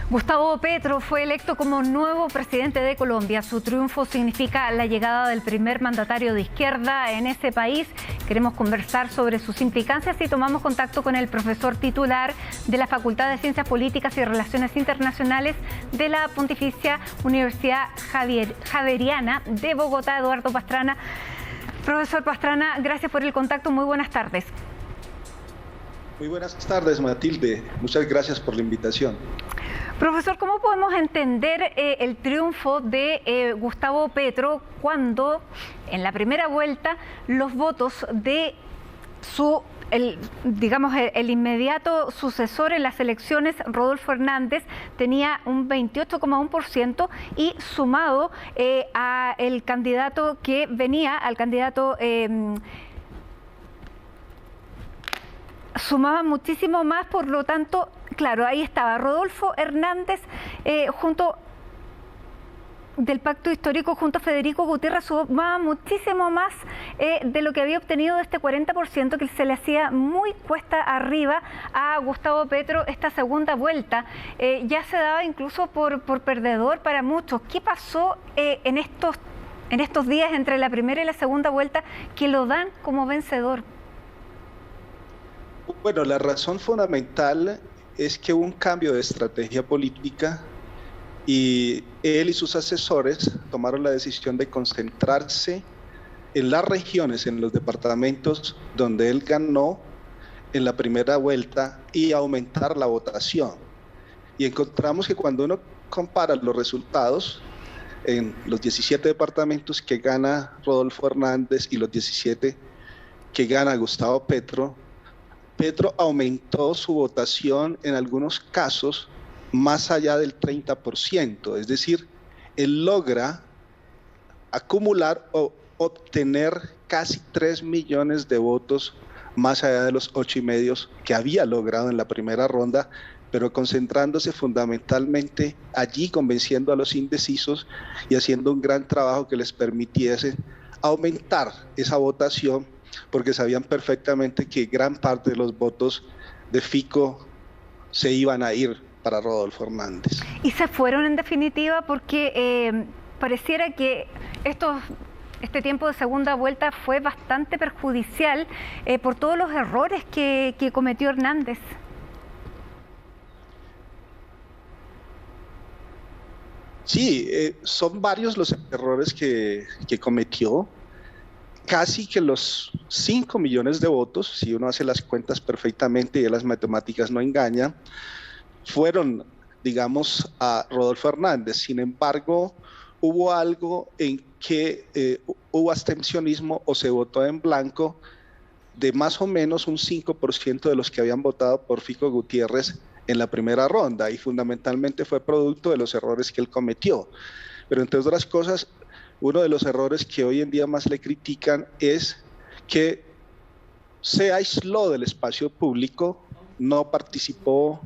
Gustavo Petro fue electo como nuevo presidente de Colombia. Su triunfo significa la llegada del primer mandatario de izquierda en ese país. Queremos conversar sobre sus implicancias y tomamos contacto con el profesor titular de la Facultad de Ciencias Políticas y Relaciones Internacionales de la Pontificia Universidad Javeriana de Bogotá, Eduardo Pastrana. Profesor Pastrana, gracias por el contacto. Muy buenas tardes. Muy buenas tardes, Matilde. Muchas gracias por la invitación. Profesor, ¿cómo podemos entender el triunfo de Gustavo Petro cuando en la primera vuelta los votos de el inmediato sucesor en las elecciones, Rodolfo Hernández, tenía un 28,1% y sumado al candidato que venía, al candidato... sumaba muchísimo más, por lo tanto, claro, ahí estaba Rodolfo Hernández junto del Pacto Histórico, junto a Federico Gutiérrez, sumaba muchísimo más de lo que había obtenido de este 40% que se le hacía muy cuesta arriba a Gustavo Petro esta segunda vuelta. Ya se daba incluso por perdedor para muchos. ¿Qué pasó en estos días entre la primera y la segunda vuelta que lo dan como vencedor? Bueno, la razón fundamental es que hubo un cambio de estrategia política y él y sus asesores tomaron la decisión de concentrarse en las regiones, en los departamentos donde él ganó en la primera vuelta y aumentar la votación. Y encontramos que cuando uno compara los resultados en los 17 departamentos que gana Rodolfo Hernández y los 17 que gana Gustavo Petro, Petro aumentó su votación en algunos casos más allá del 30%, es decir, él logra acumular o obtener casi 3 millones de votos más allá de los 8,5 que había logrado en la primera ronda, pero concentrándose fundamentalmente allí, convenciendo a los indecisos y haciendo un gran trabajo que les permitiese aumentar esa votación, porque sabían perfectamente que gran parte de los votos de Fico se iban a ir para Rodolfo Hernández. Y se fueron en definitiva porque pareciera que este tiempo de segunda vuelta fue bastante perjudicial por todos los errores que cometió Hernández. Sí, son varios los errores que cometió. Casi que los 5 millones de votos, si uno hace las cuentas perfectamente y las matemáticas no engañan, fueron, digamos, a Rodolfo Hernández. Sin embargo, hubo algo en que hubo abstencionismo o se votó en blanco de más o menos un 5% de los que habían votado por Fico Gutiérrez en la primera ronda, y fundamentalmente fue producto de los errores que él cometió. Pero entre otras cosas, uno de los errores que hoy en día más le critican es que se aisló del espacio público, no participó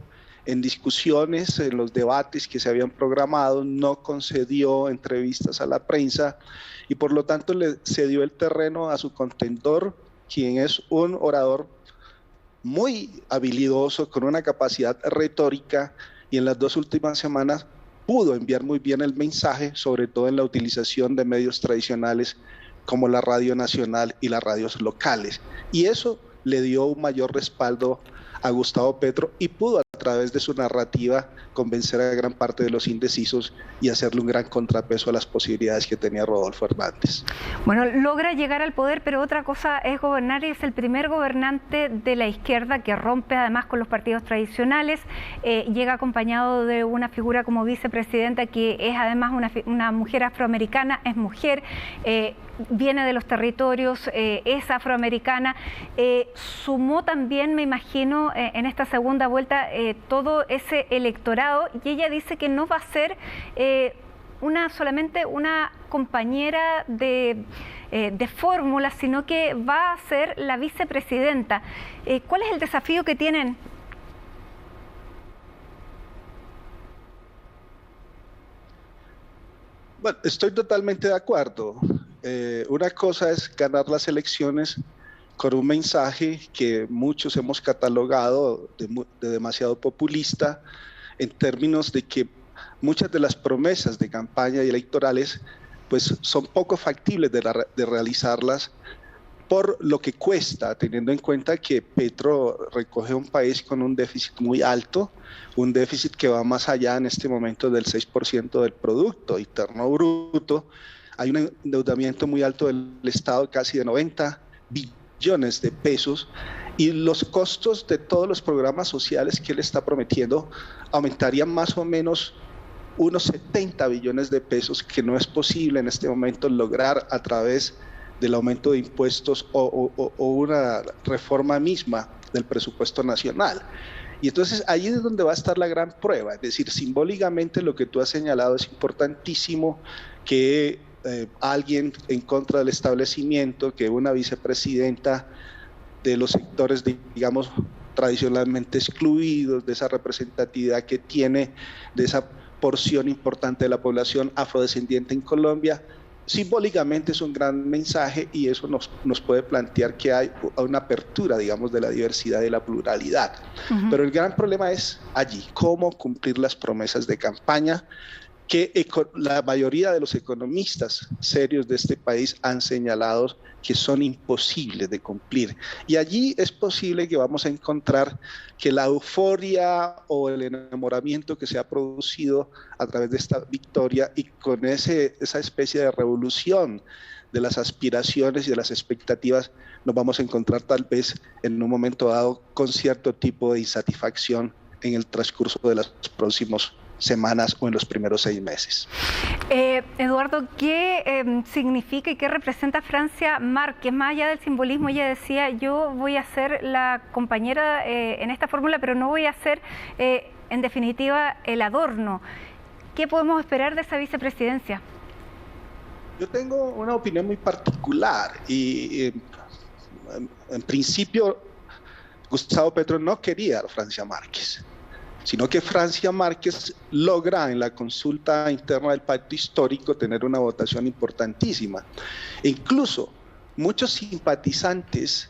en discusiones, en los debates que se habían programado, no concedió entrevistas a la prensa y por lo tanto le cedió el terreno a su contendor, quien es un orador muy habilidoso, con una capacidad retórica, y en las 2 últimas semanas pudo enviar muy bien el mensaje, sobre todo en la utilización de medios tradicionales como la Radio Nacional y las radios locales. Y eso le dio un mayor respaldo a Gustavo Petro y pudo, a través de su narrativa, convencer a gran parte de los indecisos y hacerle un gran contrapeso a las posibilidades que tenía Rodolfo Hernández. Bueno, logra llegar al poder, pero otra cosa es gobernar, y es el primer gobernante de la izquierda que rompe además con los partidos tradicionales. Llega acompañado de una figura como vicepresidenta que es además una mujer afroamericana, es mujer, viene de los territorios, es afroamericana. Sumó también, me imagino, en esta segunda vuelta todo ese electorado, y ella dice que no va a ser solamente una compañera de fórmula, sino que va a ser la vicepresidenta. ¿Cuál es el desafío que tienen? Bueno, estoy totalmente de acuerdo. Una cosa es ganar las elecciones con un mensaje que muchos hemos catalogado de demasiado populista, en términos de que muchas de las promesas de campaña y electorales pues son poco factibles de realizarlas por lo que cuesta, teniendo en cuenta que Petro recoge un país con un déficit muy alto, un déficit que va más allá en este momento del 6% del Producto Interno Bruto. Hay un endeudamiento muy alto del Estado, casi de 90 billones de pesos, y los costos de todos los programas sociales que él está prometiendo aumentarían más o menos unos 70 billones de pesos, que no es posible en este momento lograr a través del aumento de impuestos o una reforma misma del presupuesto nacional. Y entonces ahí es donde va a estar la gran prueba, es decir, simbólicamente lo que tú has señalado es importantísimo, que alguien en contra del establecimiento, que una vicepresidenta de los sectores, digamos, tradicionalmente excluidos, de esa representatividad que tiene, de esa porción importante de la población afrodescendiente en Colombia, simbólicamente es un gran mensaje, y eso nos puede plantear que hay una apertura, digamos, de la diversidad y la pluralidad. Pero el gran problema es allí, cómo cumplir las promesas de campaña que la mayoría de los economistas serios de este país han señalado que son imposibles de cumplir. Y allí es posible que vamos a encontrar que la euforia o el enamoramiento que se ha producido a través de esta victoria, y con esa especie de revolución de las aspiraciones y de las expectativas, nos vamos a encontrar tal vez en un momento dado con cierto tipo de insatisfacción en el transcurso de los próximos semanas o en los primeros 6 meses. Eduardo, ¿qué significa y qué representa Francia Márquez? Más allá del simbolismo, ella decía, yo voy a ser la compañera en esta fórmula, pero no voy a ser, en definitiva, el adorno. ¿Qué podemos esperar de esa vicepresidencia? Yo tengo una opinión muy particular, y en principio Gustavo Petro no quería a Francia Márquez, sino que Francia Márquez logra en la consulta interna del pacto histórico tener una votación importantísima. E incluso muchos simpatizantes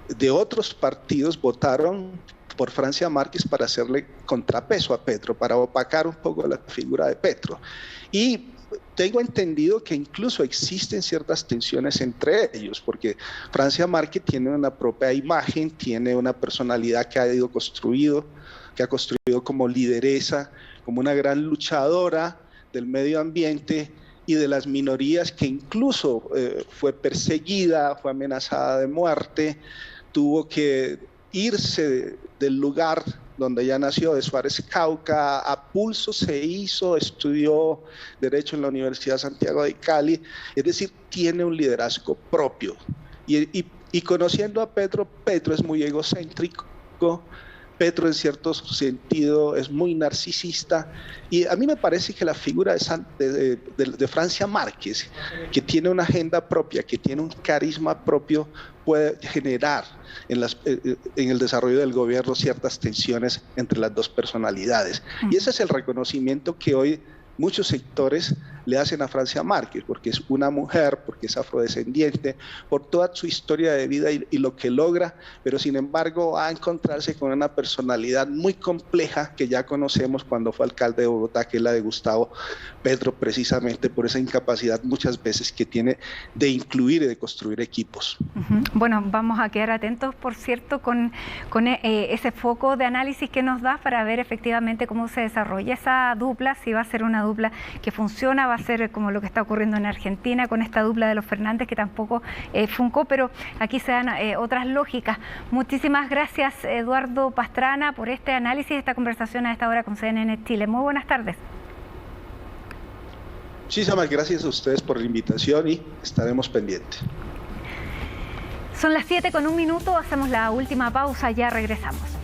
de otros partidos votaron por Francia Márquez para hacerle contrapeso a Petro, para opacar un poco la figura de Petro. Y tengo entendido que incluso existen ciertas tensiones entre ellos, porque Francia Márquez tiene una propia imagen, tiene una personalidad que ha construido como lideresa, como una gran luchadora del medio ambiente y de las minorías, que incluso fue perseguida, fue amenazada de muerte, tuvo que irse del lugar donde ella nació, de Suárez, Cauca, a pulso se hizo, estudió Derecho en la Universidad Santiago de Cali, es decir, tiene un liderazgo propio. Y conociendo a Petro, Petro es muy egocéntrico, Petro en cierto sentido es muy narcisista, y a mí me parece que la figura de Francia Márquez, que tiene una agenda propia, que tiene un carisma propio, puede generar en el desarrollo del gobierno ciertas tensiones entre las dos personalidades. Y ese es el reconocimiento que hoy muchos sectores le hacen a Francia Márquez, porque es una mujer, porque es afrodescendiente, por toda su historia de vida y lo que logra, pero sin embargo va a encontrarse con una personalidad muy compleja que ya conocemos cuando fue alcalde de Bogotá, que es la de Gustavo Petro, precisamente por esa incapacidad muchas veces que tiene de incluir y de construir equipos. Bueno, vamos a quedar atentos, por cierto, con ese foco de análisis que nos da para ver efectivamente cómo se desarrolla esa dupla, si va a ser una dupla que funciona, va a ser como lo que está ocurriendo en Argentina con esta dupla de los Fernández, que tampoco funcó, pero aquí se dan otras lógicas. Muchísimas gracias, Eduardo Pastrana, por este análisis, esta conversación a esta hora con CNN Chile. Muy buenas tardes. Muchísimas gracias a ustedes por la invitación y estaremos pendientes. Son las 7:01, hacemos la última pausa, ya regresamos.